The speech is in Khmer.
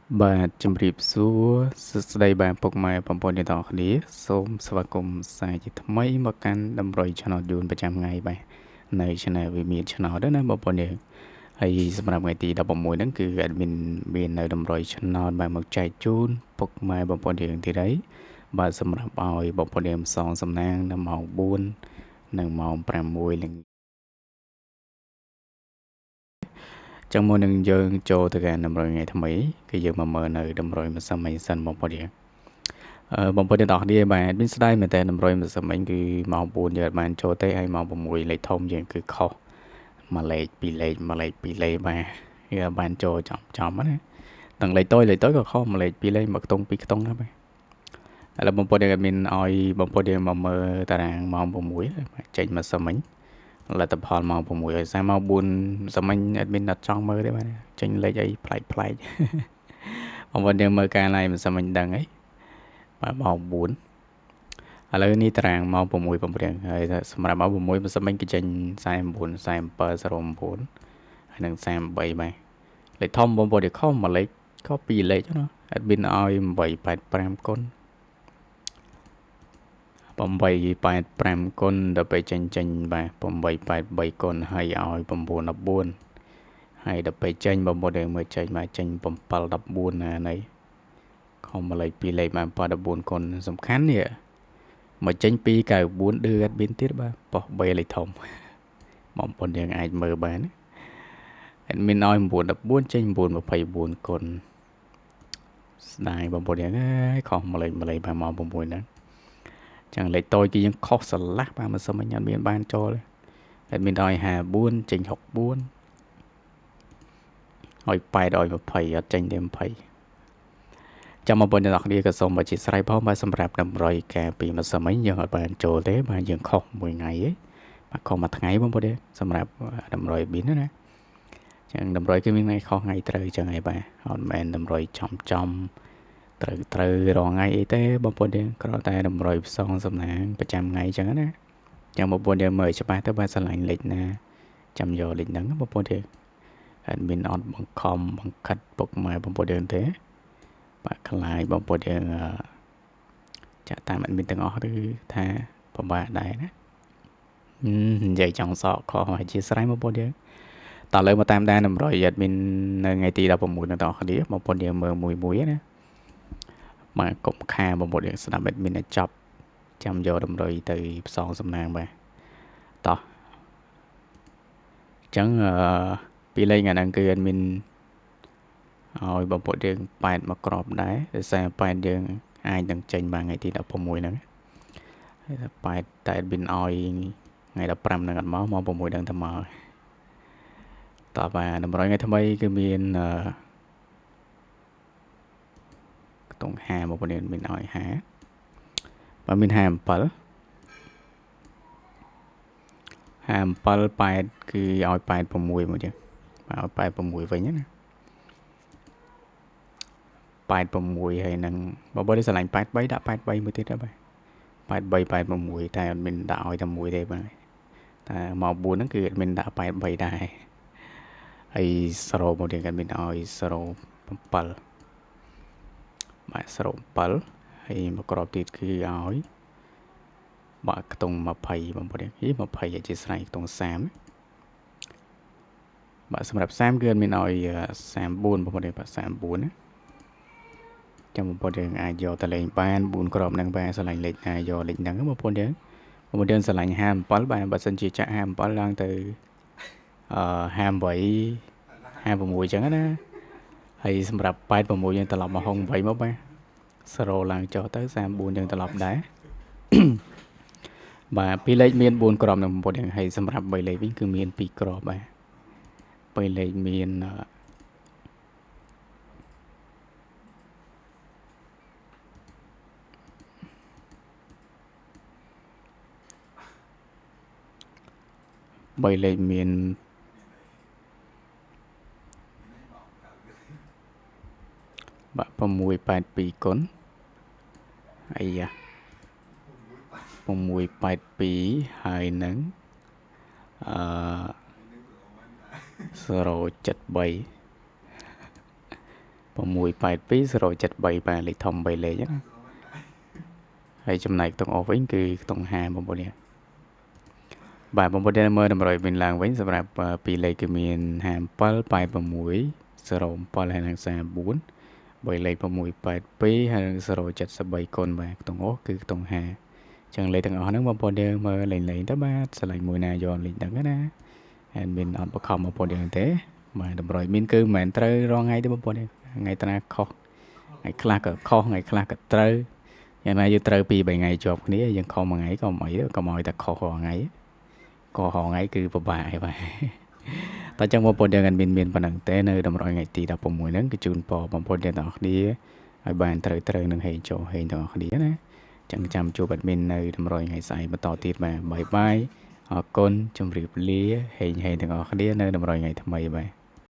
បាទជំរាបសួរសួស្តីបាទពុកម៉ែបងប្អូនទាំងអស់គ្នាសូមស្វាគមន៍សាជាថ្មីមកកាន់តម្រុយឆ្នោតយួនប្រចាំថ្ងៃបាទនៅ Channel វាមានឆ្នោតណាបងប្អូនយើងហើយសម្រាប់ថ្ងៃទី16ហ្នឹងគឺ admin មាននៅតម្រុយឆ្នោតបាទមកចែកជូនពុកម៉ែបងប្អូនយើងទីនេះបាទសម្រាប់ឲ្យបងប្អូនយើងសងសំណាងនៅម៉ោង4និងម៉ោង6ល្ងាចចឹងមុននឹងយើងចូលទៅកាន់តម្រុយថ្ងៃថ្មីគឺយើងមកមើលនៅតម្រុយម្សិលមិញសិនបងប្អូនយើងបងប្អូនទាំងអស់គ្នាបាទមានស្ដាយមែនតើតម្រុយម្សិលមិញគឺម៉ោង4យើងអត់បានចូលទេហើយម៉ោង6លេខធំយើងគឺខុសមួយលេខពីរលេខមួយលេខពីរលេខបាទយើងអត់បានចូលចំណាទាំងលេខតូចក៏ខុសមួយលេខពីរលេខមួយខ្ទង់ពីរខ្ទង់ណាបាទឥឡូវបងប្អូនយើងអត់មានឲ្យបងប្អូនយើងមកមើលតារាងម៉ោង6ចេញម្សិលមិញលទ្ធផលម៉ោង6ហើយសារម៉ោង4សម្ញអត់មានអត់ចង់មើលទេបាទចេញលេខអីប្លែកបងប្អូនយើងមើលការឡាយមិនសម្ញដឹងអីបាទម៉ោង4ឥឡូវនេះតារាងម៉ោង6បងប្អូនហើយសម្រាប់ម៉ោង6មិនសម្ញគេចេញ49 47 09ហើយនឹង33បាទលេខធំបងប្អូនខុសមួយលេខខុសពីរលេខណាអត់មានឲ្យ885គុណ885គុណដល់ពេលចេញបាទ883គុណហើយឲ្យ914ហើយដល់ពេលចេញបងប្អូនយើងមើលចេញមកចេញ714ណានេះខុសមួយលេខពីរលេខបាន14គុណសំខាន់នេះមកចេញ294ឌឺអត់មានទៀតបាទបោះ3លេខធំបងប្អូនយើងអាចមើលបានអត់មានឲ្យ914ចេញ924គុណស្ដាយបងប្អូនយើងអើយខុសមួយលេខបានមក6ហ្នឹងចឹងលេខតូចគឺយើងខុសស្រឡះបាទមិនសមអត់មានបានចូលអត់មានឲ្យ54ចេញ64ឲ្យ8ឲ្យ20អត់ចេញទេ20ចាំបងប្អូនទាំងអស់គ្នាក៏សូមអធិស្ឋានផងបាទសម្រាប់តម្រុយការពីម្សិលមិញយើងអត់បានចូលទេបាទយើងខុសមួយថ្ងៃឯងបាទខុសមួយថ្ងៃបងប្អូនសម្រាប់តម្រុយប៊ីនណាចឹងតម្រុយគឺមានថ្ងៃខុសថ្ងៃត្រូវចឹងឯងបាទអត់មែនតម្រុយចំត្រូវរងថ្ងៃអីទេបងប្អូនយើងគ្រាន់តែតម្រុយផ្សងសំណាងប្រចាំថ្ងៃចឹងណាចឹងបងប្អូនយើងមើលច្បាស់ទៅបាទឆ្លាញ់លេខណាចាំយកលេខហ្នឹងបងប្អូនយើងអត់មានអត់បង្ខំបង្ខិតពុកម៉ែបងប្អូនយើងទេបាទខ្លាចបងប្អូនយើងចាក់តាមអត់មានទាំងអស់ឬថាពិបាកដែរណានិយាយចង់សក់ខុសហើយជាស្រ័យបងប្អូនយើងតើលើមកតាមដានតម្រុយអត់មាននៅថ្ងៃទី16នៅទាំងអស់គ្នាបងប្អូនយើងមើលមួយណាបាទកុំខាបងប្អូនយើងស្ដាប់អត់មានតែចប់ចាំយកតម្រុយទៅផ្សងសំណាងបាទតោះអញ្ចឹងពីលេខថ្ងៃហ្នឹងគឺអត់មានឲ្យបងប្អូនយើង8មកក្របដែរដោយសារ8យើងអាចនឹងចេញបានថ្ងៃទី16ហ្នឹងហើយ8តែអត់មានឲ្យថ្ងៃ15ហ្នឹងអត់មក6ហ្នឹងតែមកតោះបាទតម្រុយថ្ងៃថ្មីគឺមានខ្ទង់50បងប្អូនមានឲ្យ50បាទមាន57 57 8គឺឲ្យ86មកចឹងបាទឲ្យ86វិញណា86ហើយនឹងបងប្អូនស្រឡាញ់83ដាក់83មួយទៀតដែរបាទ83 86តែអត់មានដាក់ឲ្យតែមួយទេបាទតែមក4ហ្នឹងគឺអត់មានដាក់83ដែរហើយ0មកទៀតក៏មានឲ្យ07បាទ07ហើយមកក្របទៀតគឺឲ្យបាទខ្ទង់20បងប្អូន20អធិស្ឋានខ្ទង់30បាទសម្រាប់30គឺអត់មានឲ្យ34បងប្អូនបាទ34ណាចាំបងប្អូនយើងអាចយកតលេងបាន4ក្របហ្នឹងបាទស្រឡាញ់លេខណាយកលេខហ្នឹងបងប្អូនយើងស្រឡាញ់57បាទបើសិនជាចាក់57ឡើងទៅ58 56អញ្ចឹងណាហើយសម្រាប់86យើងត្រឡប់មក68មកបាទ0ឡើងចុះទៅ34យើងត្រឡប់ដែរបាទពីរលេខមាន4ក្របនឹងបងប្អូនយើងហើយសម្រាប់3លេខវិញគឺមាន2ក្របបាទ3លេខមាន3លេខមានបាទ682គុណអីយ៉ា682ហើយនឹង073 682 073 លេខធំ3លេខណាហើយចំណែកក្នុងអស់វិញគឺក្នុង5បងប្អូននេះបាទបងប្អូនមើលតម្រុយវិញឡើងវិញសម្រាប់2លេខគឺមាន57 86 07ហើយនិង34 3លេខ682ហើយនិង073គុណបាទក្នុងអស់គឺក្នុង5ចឹងលេខទាំងអស់ហ្នឹងបងប្អូនយើងមើលលេងទៅបាទឆ្លាញ់មួយណាយកលេខហ្នឹងណាហើយមានអត់បខំបងប្អូនយើងទេបាទតម្រុយមានគឺមិនមែនត្រូវរងថ្ងៃទេបងប្អូនថ្ងៃតាណាខុសថ្ងៃខ្លះក៏ខុសថ្ងៃខ្លះក៏ត្រូវយ៉ាងណាយើងត្រូវ2 3ថ្ងៃជាប់គ្នាយើងខុសមួយថ្ងៃក៏មិនអីទេក៏មកឲ្យតែខុសរាល់ថ្ងៃក៏រាល់ថ្ងៃគឺពិបាកហើយបាទតែចឹងបងប្អូនយើងមានប៉ុណ្ណឹងទេនៅតម្រុយថ្ងៃទី16ហ្នឹងគឺជូនពរបងប្អូនទាំងអស់គ្នាឲ្យបានត្រូវនឹងហេងចូលហេងទាំងអស់គ្នាណាចឹងចាំជួបអេដមីននៅតម្រុយថ្ងៃស្អែកបន្តទៀតបាទបាយបាយអរគុណជម្រាបលាហេងទាំងអស់គ្នានៅតម្រុយថ្ងៃថ្មីបាទ